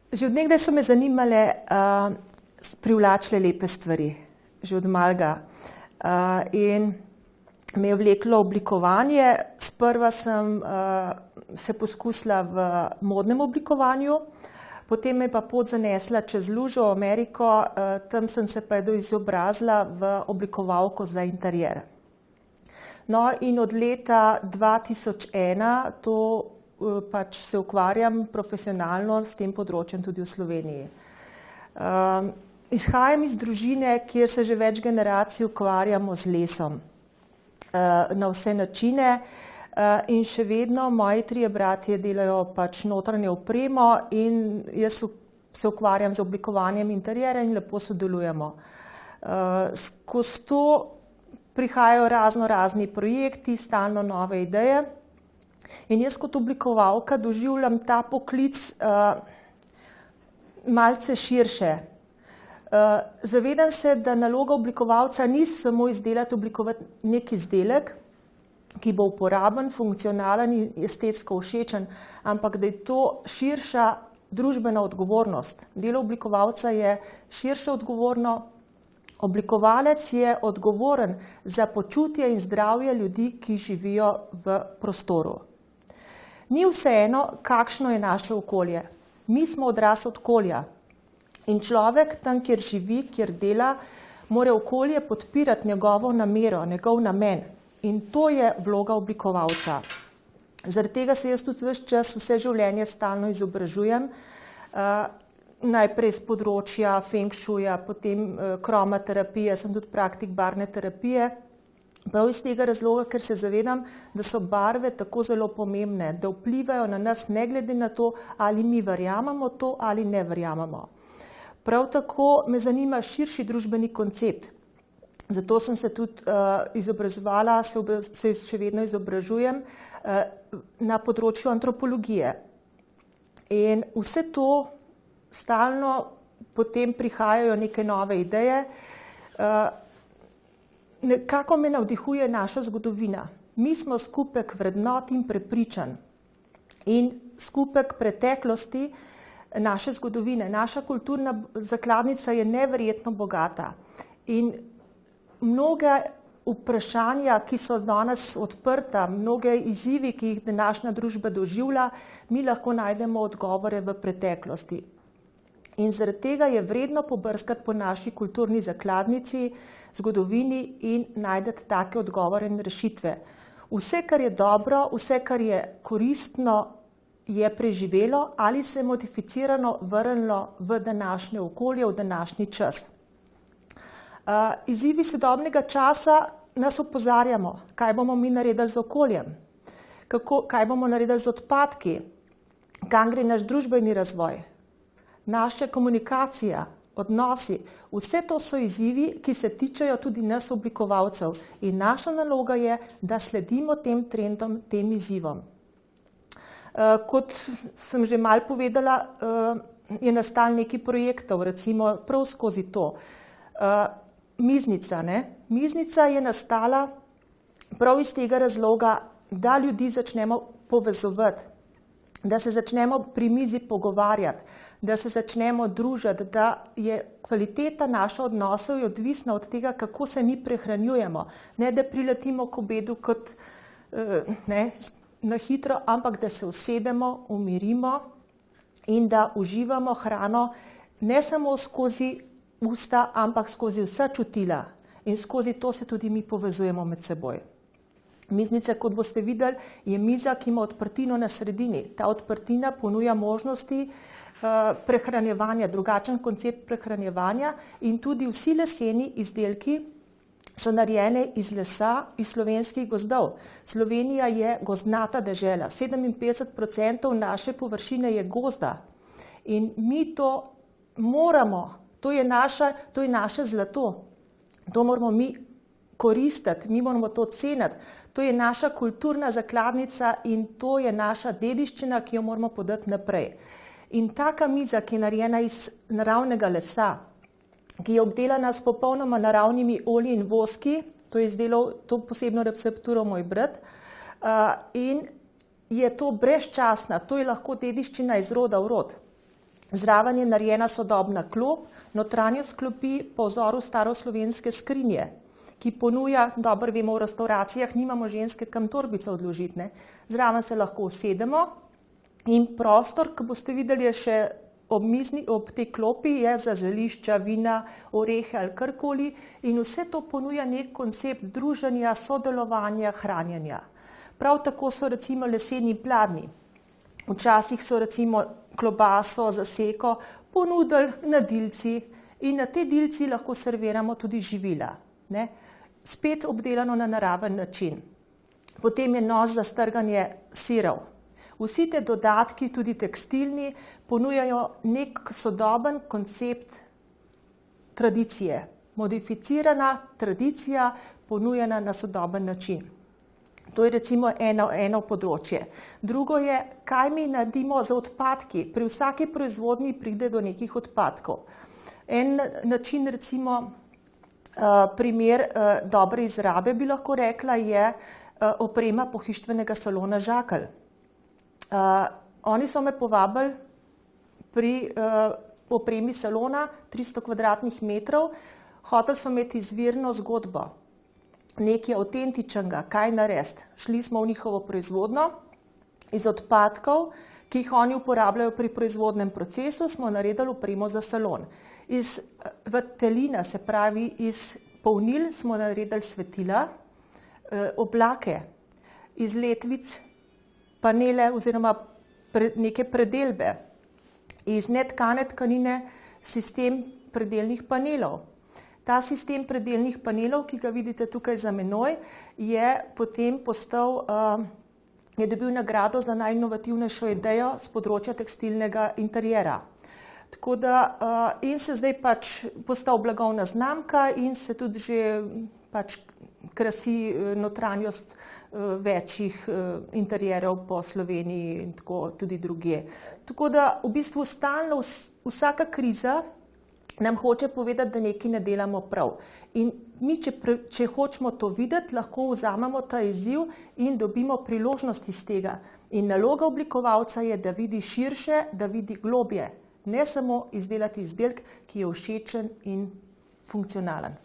Že od nekdaj so me zanimale privlačile lepe stvari, že od malega. In me je vleklo oblikovanje. Sprva sem se poskusila v modnem oblikovanju, potem me je pa pot zanesla čez lužo v Ameriko, tam sem se pa izobrazila v oblikovalko za interjer. No, in od leta 2001 to pač se ukvarjam profesionalno s tem področjem tudi v Sloveniji. Izhajam iz družine, kjer se že več generacij ukvarjamo z lesom na vse načine in še vedno moji trije bratje delajo pač notranje opremo in jaz se ukvarjam z oblikovanjem interjera in lepo sodelujemo. Skozi to prihajajo razni projekti, stalno nove ideje. In jaz kot oblikovalka doživljam ta poklic malce širše. Zavedam se, da naloga oblikovalca ni samo oblikovati nek izdelek, ki bo uporaben, funkcionalen in estetsko všečen, ampak da je to širša družbena odgovornost. Delo oblikovalca je širše odgovorno. Oblikovalec je odgovoren za počutje in zdravje ljudi, ki živijo v prostoru. Ni vseeno, kakšno je naše okolje. Mi smo odraz okolja in človek tam, kjer živi, kjer dela, mora okolje podpirati njegovo namero, njegov namen. In to je vloga oblikovalca. Zaradi tega se jaz tudi ves čas, vse življenje stalno izobražujem. Najprej z področja feng shuija, potem kromaterapije, sem tudi praktik barvne terapije. Prav iz tega razloga, ker se zavedam, da so barve tako zelo pomembne, da vplivajo na nas ne glede na to, ali mi verjamemo to ali ne verjamemo. Prav tako me zanima širši družbeni koncept. Zato sem se tudi izobraževala, se še vedno izobražujem na področju antropologije. In vse to stalno potem prihajajo neke nove ideje. Nekako me navdihuje naša zgodovina. Mi smo skupek vrednot in prepričanj in skupek preteklosti naše zgodovine. Naša kulturna zakladnica je neverjetno bogata in mnoge vprašanja, ki so danes odprta, mnoge izzivi, ki jih današnja družba doživlja, mi lahko najdemo odgovore v preteklosti. In zaradi tega je vredno pobrskati po naši kulturni zakladnici, zgodovini in najdeti take odgovore in rešitve. Vse, kar je dobro, vse, kar je koristno, je preživelo ali se je modificirano vrnilo v današnje okolje, v današnji čas. Izzivi sodobnega časa nas opozarjamo, kaj bomo mi naredili z okoljem, kaj bomo naredili z odpadki, kam gre naš družbeni razvoj. Naša komunikacija, odnosi, vse to so izzivi, ki se tičejo tudi nas oblikovalcev in naša naloga je, da sledimo tem trendom, tem izzivom. Kot sem že malo povedala, je nastalo nekaj projektov, recimo prav skozi to. Miznica, ne? Miznica je nastala prav iz tega razloga, da ljudi začnemo povezovati, da se začnemo pri mizi pogovarjati, da se začnemo družiti, da je kvaliteta naša odnosov odvisna od tega, kako se mi prehranjujemo. Ne, da priletimo k obedu kot na hitro, ampak da se usedemo, umirimo in da uživamo hrano ne samo skozi usta, ampak skozi vsa čutila. In skozi to se tudi mi povezujemo med seboj. Miznica, kot boste videli, je miza, ki ima odprtino na sredini. Ta odprtina ponuja možnosti prehranjevanja, drugačen koncept prehranjevanja in tudi vsi leseni izdelki so narejeni iz lesa, iz slovenskih gozdov. Slovenija je gozdnata dežela. 57% naše površine je gozda. In mi to moramo, to je naše zlato. To moramo mi koristiti, mi moramo to ceniti. To je naša kulturna zakladnica in to je naša dediščina, ki jo moramo podati naprej. In taka miza, ki je narejena iz naravnega lesa, ki je obdelana s popolnoma naravnimi olji in voski, to je izdelal to posebno recepturo moj brat, in je to brezčasna, to je lahko dediščina iz roda v rod. Zraven je narejena sodobna klop, notranjost klopi po vzoru staroslovenske skrinje, ki ponuja, dobro vemo, v restavracijah nimamo ženske kam torbico odložiti, ne. Zraven se lahko usedemo in prostor, ki boste videli, je še ob tej klopi, je za zelišča, vina, orehe ali karkoli in vse to ponuja nek koncept druženja, sodelovanja, hranjenja. Prav tako so recimo leseni pladnji. Včasih so recimo klobaso, zaseko ponudili na dilci in na te dilci lahko serviramo tudi živila, ne. Spet obdelano na naraven način. Potem je nož za strganje sirov. Vsi te dodatki, tudi tekstilni, ponujajo nek sodoben koncept tradicije. Modificirana tradicija, ponujena na sodoben način. To je recimo eno področje. Drugo je, kaj mi naredimo z odpadki. Pri vsaki proizvodnji pride do nekih odpadkov. En način, recimo, primer dobre izrabe, bi lahko rekla, je oprema pohištvenega salona Žakelj. Oni so me povabili pri opremi salona 300 kvadratnih metrov, hoteli so imeti izvirno zgodbo, nekaj avtentičnega, kaj narediti. Šli smo v njihovo proizvodnjo, iz odpadkov, ki jih oni uporabljajo pri proizvodnem procesu, smo naredili opremo za salon. Iz vrtelina, se pravi iz polnil, smo naredili svetila, oblake, iz letvic, panele oziroma neke predelbe, iz netkane tkanine sistem predelnih panelov. Ta sistem predelnih panelov, ki ga vidite tukaj za menoj, je potem je dobil nagrado za najinovativnejšo idejo z področja tekstilnega interjera. Tako da, in se zdaj pač postal blagovna znamka in se tudi že pač krasi notranjost večjih interjerov po Sloveniji in tako tudi drugje. Tako da v bistvu stalno vsaka kriza nam hoče povedati, da nekaj ne delamo prav. In mi, če hočemo to videti, lahko vzamemo ta izziv in dobimo priložnost iz tega. In naloga oblikovalca je, da vidi širše, da vidi globje. Ne samo izdelati izdelek, ki je všečen in funkcionalen.